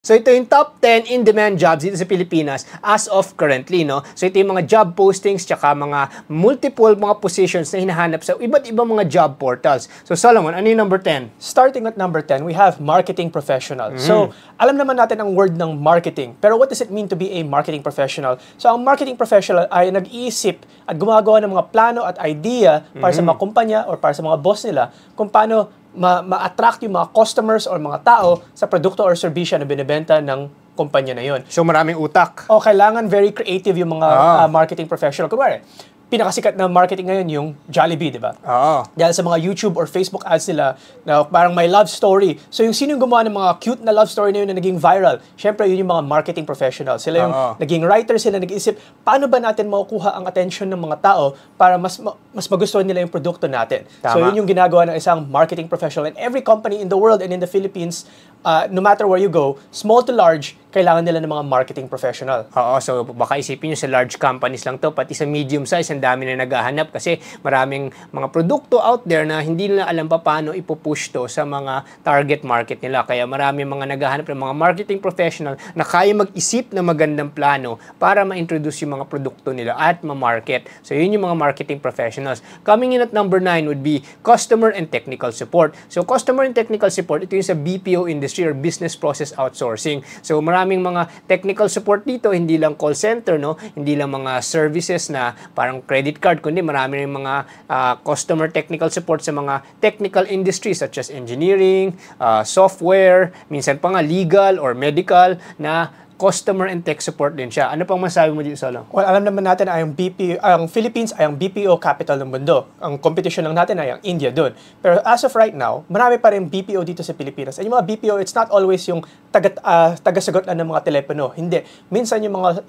So ito yung top 10 in-demand jobs dito sa Pilipinas as of currently, no? So ito yung mga job postings tsaka mga multiple mga positions na hinahanap sa iba't ibang mga job portals. So Solomon, ano yung number 10? Starting at number 10, we have marketing professional. So, alam naman natin ang word ng marketing. Pero what does it mean to be a marketing professional? So, ang marketing professional ay nag-iisip at gumagawa ng mga plano at idea para sa mga kumpanya or para sa mga boss nila kung paano ma-attract yung mga customers or mga tao sa produkto or serbisyo na binibenta ng kumpanya na yun. So maraming utak. O kailangan very creative yung mga marketing professional. Kunwari, pinakasikat na marketing ngayon yung Jollibee, di ba? Dahil sa mga YouTube or Facebook ads nila na parang may love story. So yung sino yung gumawa ng mga cute na love story na yun na naging viral? Siyempre, yun yung mga marketing professionals. Sila yung naging writer, sila nag-isip, paano ba natin makukuha ang attention ng mga tao para mas magustuhan nila yung produkto natin? Tama. So yun yung ginagawa ng isang marketing professional. And every company in the world and in the Philippines, no matter where you go, small to large, kailangan nila ng mga marketing professional. So baka isipin nyo sa large companies lang to, pati sa medium size, ang dami na naghahanap kasi maraming mga produkto out there na hindi nila alam pa paano ipupush to sa mga target market nila. Kaya maraming mga naghahanap ng mga marketing professional na kaya mag-isip ng magandang plano para ma-introduce yung mga produkto nila at ma-market. So yun yung mga marketing professionals. Coming in at number 9 would be customer and technical support. So customer and technical support, ito yung sa BPO industry or business process outsourcing. So maraming mga technical support dito, hindi lang call center, no? Hindi lang mga services na parang credit card, kundi marami rin mga customer technical support sa mga technical industries such as engineering, software, minsan pa nga legal or medical na customer and tech support din siya. Ano pang masabi mo dito, Solo? Well, alam naman natin ay ang Philippines ay ang BPO capital ng mundo. Ang competition lang natin ay ang India doon. Pero as of right now, marami pa rin BPO dito sa Pilipinas. And yung mga BPO, it's not always yung tagasagot lang ng mga telepono. Hindi. Minsan yung mga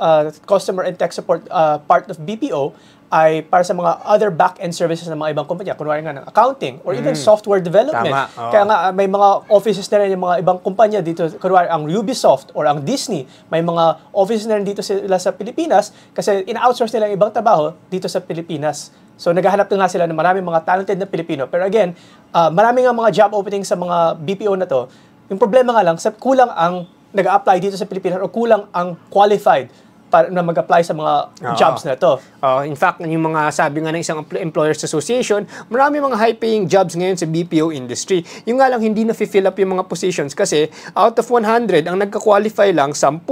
customer and tech support part of BPO ay para sa mga other back-end services ng mga ibang kumpanya. Kunwari nga ng accounting or even software development. Kaya nga may mga offices na rin yung mga ibang kumpanya dito. Kunwari ang Ubisoft or ang Disney. May mga offices na rin dito sila sa Pilipinas kasi ina-outsource nila yung ibang trabaho dito sa Pilipinas. So naghahanap na nga sila ng maraming mga talented na Pilipino. Pero again, maraming nga mga job openings sa mga BPO na to. Yung problema nga lang, kulang ang nag-a-apply dito sa Pilipinas o kulang ang qualified para na mag-apply sa mga jobs na to. In fact, yung mga sabi nga ng isang Employers Association, marami mga high-paying jobs ngayon sa BPO industry. Yung nga lang hindi na-fill up yung mga positions kasi out of 100, ang nagka-qualify lang 10,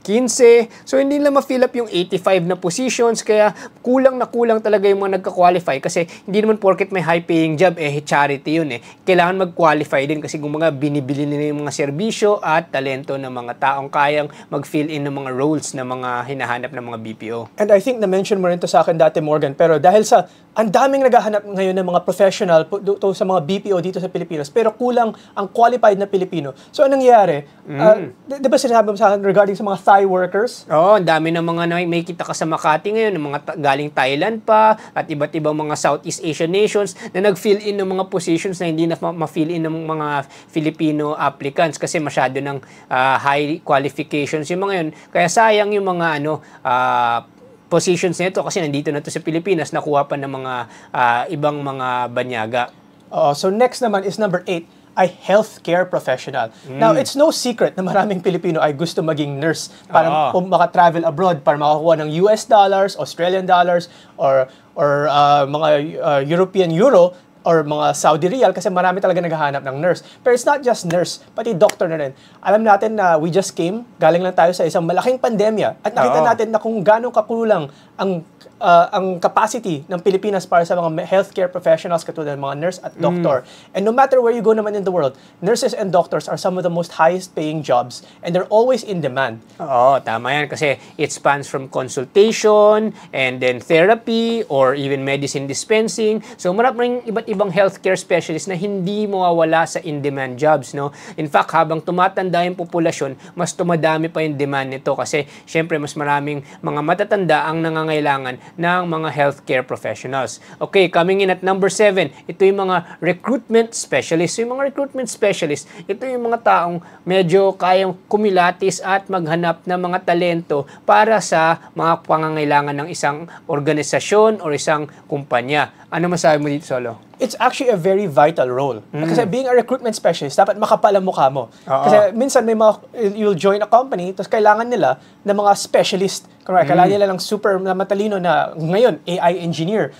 15. So hindi nila ma-fill up yung 85 na positions kaya kulang na kulang talaga yung mga nagka-qualify kasi hindi naman porket may high-paying job, charity yun eh. Kailangan mag-qualify din kasi kung mga binibili nila yung mga serbisyo at talento ng mga taong kayang mag-fill in ng mga roles na mga hinahanap ng mga BPO. And I think na-mention mo rin to sa akin dati, Morgan, pero dahil sa ang daming naghahanap ngayon ng mga professional sa mga BPO dito sa Pilipinas, pero kulang ang qualified na Pilipino. So, anong nangyayari? Di ba sinasabi mo sa akin regarding sa mga Thai workers? Ang dami ng mga may kita ka sa Makati ngayon, ng mga galing Thailand pa, at iba't ibang mga Southeast Asian nations na nag-fill in ng mga positions na hindi na ma-fill in ng mga Filipino applicants kasi masyado ng high qualifications yung mga yun. Kaya sayang yung mga positions nito kasi nandito na to sa Pilipinas, nakuha pa ng mga ibang mga banyaga. So next naman is number 8, ay healthcare professional. Now, it's no secret na maraming Pilipino ay gusto maging nurse para maka-travel abroad, para makakuha ng US dollars, Australian dollars, or mga European euro, or mga Saudi Riyal kasi marami talaga naghahanap ng nurse. Pero it's not just nurse, pati doctor na rin. Alam natin na we just came, galing lang tayo sa isang malaking pandemya at nakita natin na kung gaano kakulang ang capacity ng Pilipinas para sa mga healthcare professionals katulad ng mga nurse at doctor. And no matter where you go naman in the world, nurses and doctors are some of the most highest paying jobs and they're always in demand. Tama yan kasi it spans from consultation and then therapy or even medicine dispensing. So maraming iba't ibang healthcare specialist na hindi mawawala sa in-demand jobs, no? In fact, habang tumatanda yung populasyon, mas tumadami pa yung demand nito kasi syempre mas maraming mga matatanda ang nangangailangan ng mga healthcare professionals. Okay, coming in at number 7, ito yung mga recruitment specialists. So, yung mga recruitment specialists, ito yung mga taong medyo kayang kumilatis at maghanap ng mga talento para sa mga pangangailangan ng isang organisasyon o isang kumpanya. Ano masabi mo dito, Solo? it's actually a very vital role. Kasi being a recruitment specialist, dapat makapal ang mukha mo. Oo. Kasi minsan you'll join a company, tapos kailangan nila ng mga specialist. Kailangan nila ng super na matalino na ngayon, AI engineer.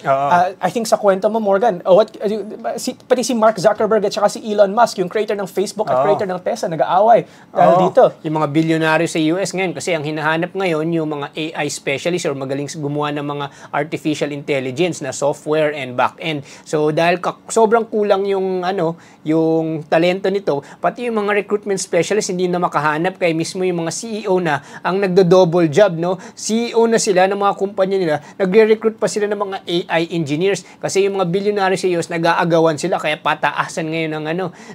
I think sa kwento mo, Morgan, pati si Mark Zuckerberg at saka si Elon Musk, yung creator ng Facebook at creator ng Tesla, nag-aaway dahil dito. Yung mga bilyonaryo sa US ngayon, kasi ang hinahanap ngayon, yung mga AI specialist or magaling gumawa ng mga artificial intelligence na software and back-end. So, dahil sobrang kulang yung yung talento nito, pati yung mga recruitment specialist hindi na makahanap, kaya mismo yung mga CEO na ang nagdo-double job, no? CEO na sila ng mga kumpanya nila, nagre-recruit pa sila ng mga AI engineers kasi yung mga billionaire CEOs nag-aagawan sila, kaya pataasan ngayon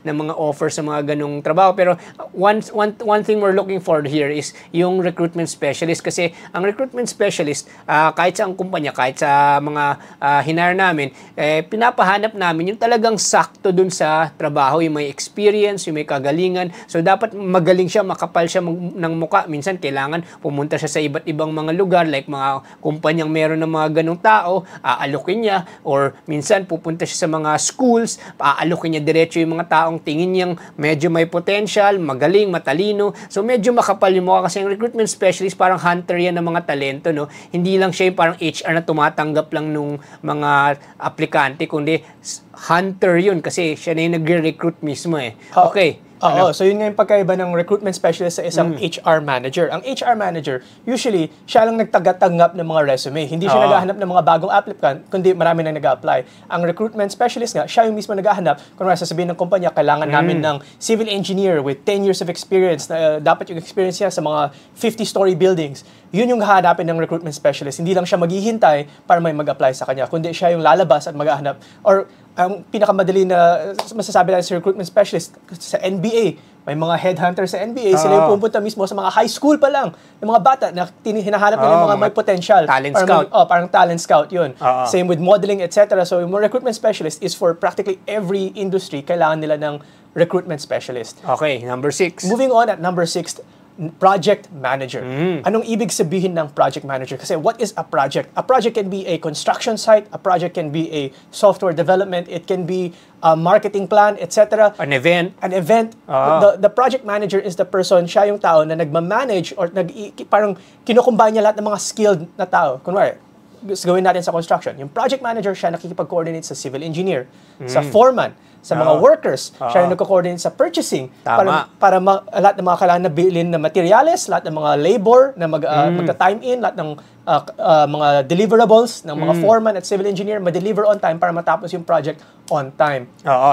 ng mga offers sa mga ganong trabaho. Pero one thing we're looking for here is yung recruitment specialist, kasi ang recruitment specialist, kahit sa ang kumpanya, kahit sa mga hinire namin, pinapahanap namin yung talagang sakto dun sa trabaho, yung may experience, yung may kagalingan. So, dapat magaling siya, makapal siya ng muka. Minsan, kailangan pumunta siya sa iba't ibang mga lugar, like mga kumpanyang meron ng mga ganong tao, aalukin niya, or minsan, pupunta siya sa mga schools, aalukin niya diretso yung mga taong tingin niyang medyo may potential, magaling, matalino. So, medyo makapal yung mukha, kasi yung recruitment specialist, parang hunter yan ng mga talento, no? Hindi lang siya yung parang HR na tumatanggap lang nung mga aplikante, kundi hunter yun kasi siya na yung nagre-recruit mismo eh. Okay. So yun nga yung pagkaiba ng recruitment specialist sa isang HR manager. Ang HR manager, usually, siya lang nagtatanggap ng mga resume. Hindi siya naghahanap ng mga bagong applicant, kundi marami nang nag-apply. Ang recruitment specialist nga, siya yung mismo naghahanap. Kung sasabihin ng kumpanya, kailangan namin ng civil engineer with 10 years of experience, na dapat yung experience niya sa mga 50-story buildings. Yun yung hahanapin ng recruitment specialist. Hindi lang siya maghihintay para may mag-apply sa kanya, kundi siya yung lalabas at maghahanap. Or ang pinakamadali na masasabi natin sa recruitment specialist sa NBA, may mga headhunter sa NBA, sila yung pupunta mismo sa mga high school pa lang, yung mga bata na hinahanap nila yung mga may potential. Talent scout. Parang talent scout yun. Same with modeling, etc. So yung recruitment specialist is for practically every industry, kailangan nila ng recruitment specialist. Okay, number 6. Moving on at number 6, project manager. Anong ibig sabihin ng project manager? Kasi what is a project? A project can be a construction site, a project can be a software development, it can be a marketing plan, etc. An event. The project manager is the person, siya yung tao na nagmamanage or parang kinukumbine niya lahat ng mga skilled na tao. Kunwari, gawin natin sa construction. Yung project manager, siya nakikipag-coordinate sa civil engineer, sa foreman, sa mga workers. Siya yung nagko-coordinate sa purchasing. Tama. Para lahat ng mga kailangan na bilhin na materials, lahat ng mga labor na magta-time in, lahat ng mga deliverables ng mga foreman at civil engineer, ma-deliver on time para matapos yung project on time.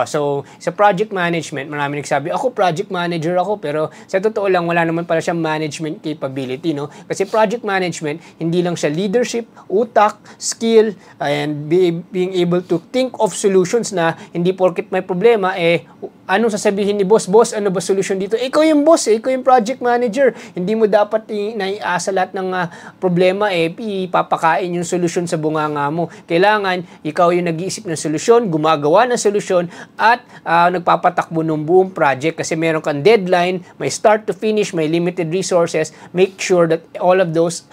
So sa project management, marami nagsabi, ako project manager ako, pero sa totoo lang, wala naman pala siyang management capability, no? Kasi project management, hindi lang siya leadership, utak, skill, and being able to think of solutions na hindi porket may problema, anong sasabihin ni boss? Boss, ano ba solution dito? Ikaw yung boss, ikaw yung project manager. Hindi mo dapat naiasa lahat ng problema, ipapakain yung solusyon sa bunganga mo. Kailangan, ikaw yung nag-iisip ng solusyon, gumagawa ng solusyon, at nagpapatakbo ng buong project kasi meron kang deadline, may start to finish, may limited resources. Make sure that all of those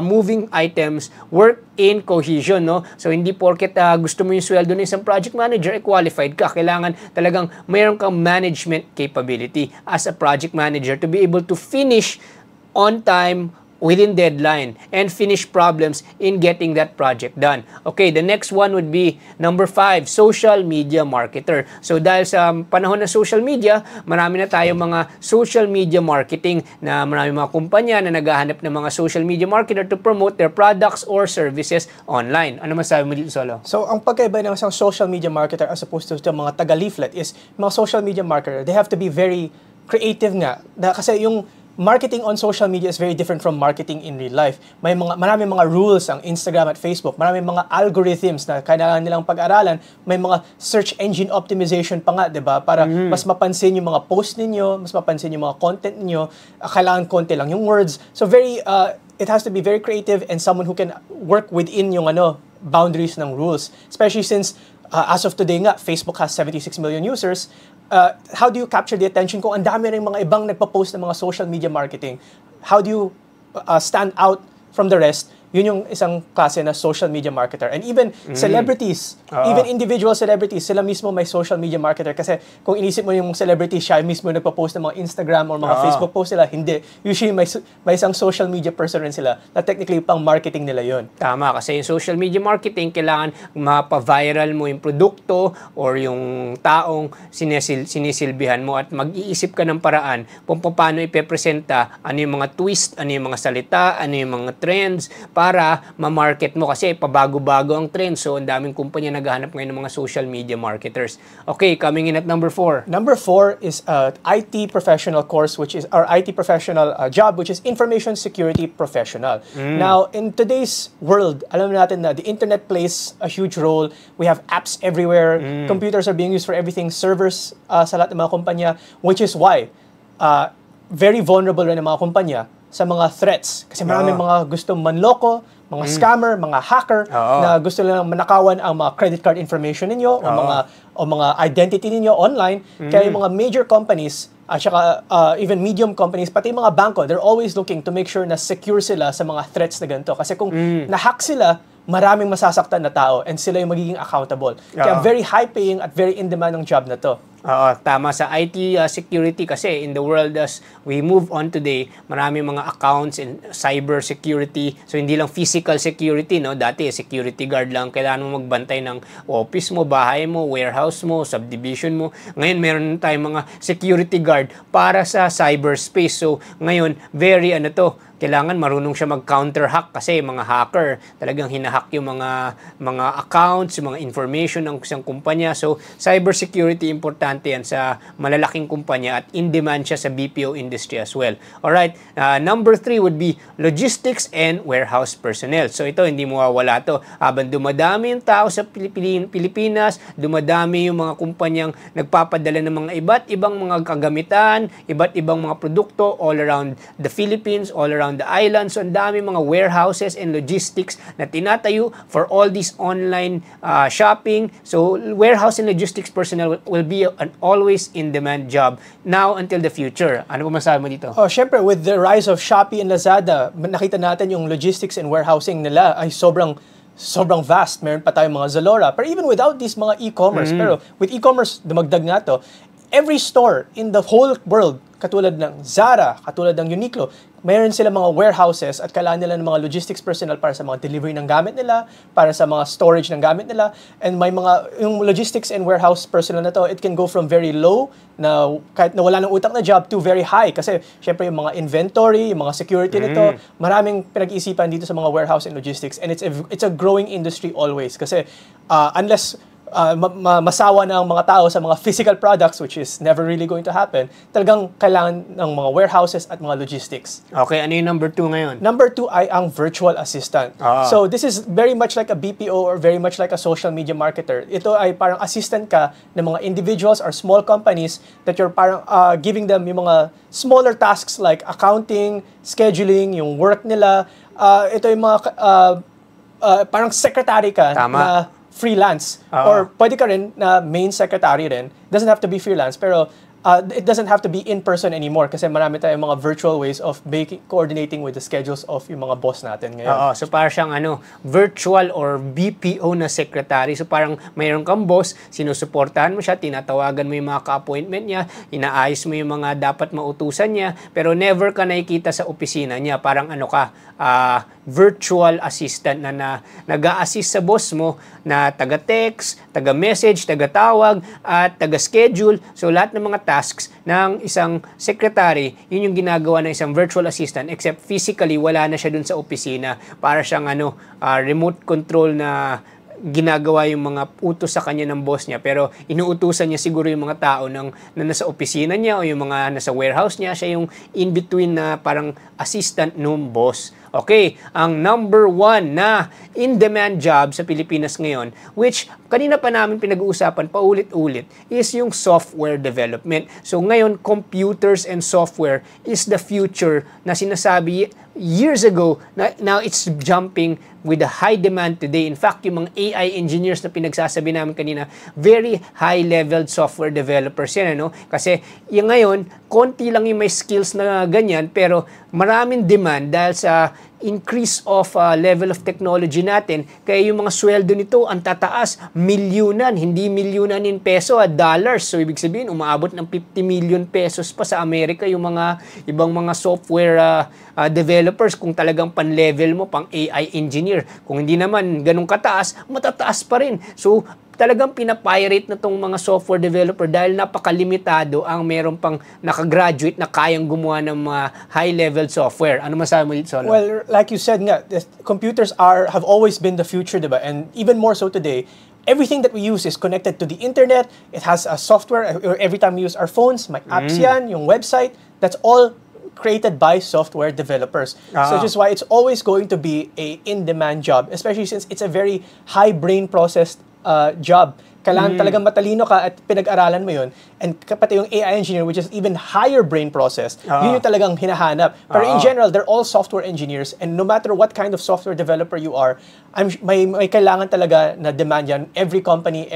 moving items work in cohesion, no? So, hindi porket gusto mo yung sweldo ng isang project manager, qualified ka. Kailangan talagang mayroon kang management capability as a project manager to be able to finish on time, within deadline, and finish problems in getting that project done. Okay, the next one would be number 5, social media marketer. So dahil sa panahon ng social media, marami na tayong mga social media marketing na marami mga kumpanya na naghahanap ng mga social media marketer to promote their products or services online. Ano masabi mo dito, Solo? So, ang pagkaiba ng isang social media marketer as opposed to mga taga-leaflet is mga social media marketer, they have to be very creative nga. Kasi yung marketing on social media is very different from marketing in real life. Maraming mga rules ang Instagram at Facebook. Maraming mga algorithms na kailangan nilang pag-aralan. May mga search engine optimization pa nga, 'di ba? Para mas mapansin yung mga post ninyo, mas mapansin yung mga content niyo. Kailangan konti lang yung words. So it has to be very creative and someone who can work within yung boundaries ng rules. Especially since as of today nga, Facebook has 76 million users. How do you capture the attention kung ang dami rin mga ibang nagpa-post ng mga social media marketing? How do you stand out from the rest yun yung isang klase na social media marketer. And even celebrities, even individual celebrities, sila mismo may social media marketer. Kasi kung inisip mo yung celebrity, siya mismo nagpa-post ng mga Instagram or mga Facebook post sila, hindi. Usually may isang social media person rin sila na technically pang marketing nila yun. Tama, kasi yung social media marketing, kailangan mapa-viral mo yung produkto or yung taong sinisilbihan mo at mag-iisip ka ng paraan kung paano ipepresenta, ano yung mga twist, ano yung mga salita, ano yung mga trends, para ma-market mo kasi pabago-bago ang trend. So, ang daming kumpanya naghahanap ngayon ng mga social media marketers. Okay, coming in at number 4. Number 4 is IT professional course, which is our IT professional job, which is information security professional. Now, in today's world, alam natin na the internet plays a huge role. We have apps everywhere. Computers are being used for everything. Servers sa lahat ng mga kumpanya, which is why very vulnerable rin ang mga kumpanya sa mga threats. Kasi maraming mga gustong manloko, mga scammer, mga hacker na gusto lang manakawan ang mga credit card information ninyo o mga identity ninyo online. Kaya yung mga major companies at saka even medium companies, pati yung mga banko, they're always looking to make sure na secure sila sa mga threats na ganito. Kasi kung na-hack sila, maraming masasaktan na tao and sila yung magiging accountable. Kaya very high-paying at very in-demand ng job na to. Tama sa IT security kasi in the world as we move on today, maraming mga accounts and cyber security. So hindi lang physical security, no? Dati security guard lang kailangan mo magbantay ng office mo, bahay mo, warehouse mo, subdivision mo. Ngayon meron tayong mga security guard para sa cyberspace. So ngayon very kailangan marunong siya mag-counter hack kasi mga hacker talagang hinahack yung mga accounts, yung mga information ng isang kumpanya. So cybersecurity importante yan sa malalaking kumpanya at in demand siya sa BPO industry as well. Alright, number 3 would be logistics and warehouse personnel. So ito hindi mawawala to. Habang dumadami yung tao sa Pilipinas, dumadami yung mga kumpanyang nagpapadala ng mga iba't ibang mga kagamitan, iba't ibang mga produkto all around the Philippines, all around the islands. So ang dami mga warehouses and logistics na tinatayo for all these online shopping. So warehouse and logistics personnel will be an always in-demand job now until the future. Ano po masabi mo dito? Syempre, with the rise of Shopee and Lazada, nakita natin yung logistics and warehousing nila ay sobrang vast. Meron pa tayong mga Zalora. Pero even without these mga e-commerce, pero with e-commerce, dumagdag nga to, every store in the whole world, katulad ng Zara, katulad ng Uniqlo, mayroon sila mga warehouses at kailangan nila ng mga logistics personnel para sa mga delivery ng gamit nila, para sa mga storage ng gamit nila, and may yung logistics and warehouse personnel na to, it can go from very low, na kahit na wala ng utak na job, to very high. Kasi, syempre, yung mga inventory, yung mga security nito, maraming pinag-iisipan dito sa mga warehouse and logistics, and it's a growing industry always. Kasi, unless masawa ng mga tao sa mga physical products, which is never really going to happen, talagang kailangan ng mga warehouses at mga logistics. Okay, ano yung number 2 ngayon? Number 2 ay ang virtual assistant. So this is very much like a BPO or very much like a social media marketer. Ito ay parang assistant ka ng mga individuals or small companies that you're parang giving them yung mga smaller tasks like accounting, scheduling, yung work nila. Ito yung mga parang secretary ka. Tama. Na freelance. Or pwede ka rin na main secretary rin. Doesn't have to be freelance, pero it doesn't have to be in person anymore kasi marami tayong mga virtual ways of coordinating with the schedules of yung mga boss natin ngayon. So parang siyang virtual or BPO na secretary. So parang mayroon kang boss, sinusuportahan mo siya, tinatawagan mo yung mga ka-appointment niya, inaayos mo yung mga dapat mautusan niya, pero never ka nakikita sa opisina niya. Parang virtual assistant na nag-a-assist sa boss mo na taga-text, taga-message, taga-tawag, at taga-schedule. So lahat ng mga tasks ng isang secretary, yun yung ginagawa ng isang virtual assistant, except physically wala na siya dun sa opisina. Para siyang remote control na ginagawa yung mga utos sa kanya ng boss niya, pero inuutusan niya siguro yung mga tao na nasa opisina niya o yung mga nasa warehouse niya. Siya yung in-between na parang assistant ng boss. Okay, ang number 1 na in-demand job sa Pilipinas ngayon, which kanina pa namin pinag-uusapan paulit-ulit, is yung software development. So ngayon, computers and software is the future na sinasabi years ago. Now it's jumping with a high demand today. In fact, yung mga AI engineers na pinagsasabi namin kanina, very high-level software developers yan, Kasi yung ngayon, konti lang yung may skills na ganyan, pero maraming demand dahil sa increase of level of technology natin, kaya yung mga sweldo nito ang tataas, milyunan, hindi milyunan in peso at dollars. So ibig sabihin, umaabot ng 50 million pesos pa sa Amerika yung mga ibang mga software developers kung talagang pan-level mo, pang AI engineer. Kung hindi naman ganun kataas, matataas pa rin. So talagang pinapirate na tong mga software developer dahil napakalimitado ang meron pang nakagraduate na kayang gumawa ng mga high-level software. Ano masabi mo, Solo? Well, like you said nga, computers have always been the future, diba? And even more so today, everything that we use is connected to the internet. It has a software. Every time we use our phones, may apps yan, yung website, that's all created by software developers. So just why it's always going to be a in-demand job, especially since it's a very high brain processed job. Kailangan talagang matalino ka at pinag-aralan mo yun. And pati yung AI engineer, which is even higher brain process, yun yung talagang hinahanap. Pero in general, they're all software engineers, and no matter what kind of software developer you are, may kailangan talaga na demand yan. Every company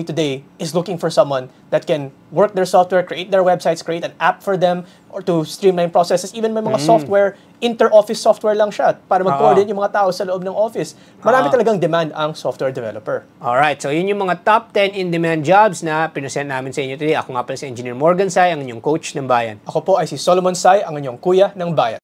today is looking for someone that can work their software, create their websites, create an app for them, or to streamline processes. Even may mga software, inter-office software lang siya para mag-coordinate yung mga tao sa loob ng office. Marami talagang demand ang software developer. Alright, so yun yung mga top 10 in-demand jobs na pinusent namin sa inyo today. Ako nga pala si Engineer Morgan Sai, ang inyong coach ng bayan. Ako po ay si Solomon Sai, ang inyong kuya ng bayan.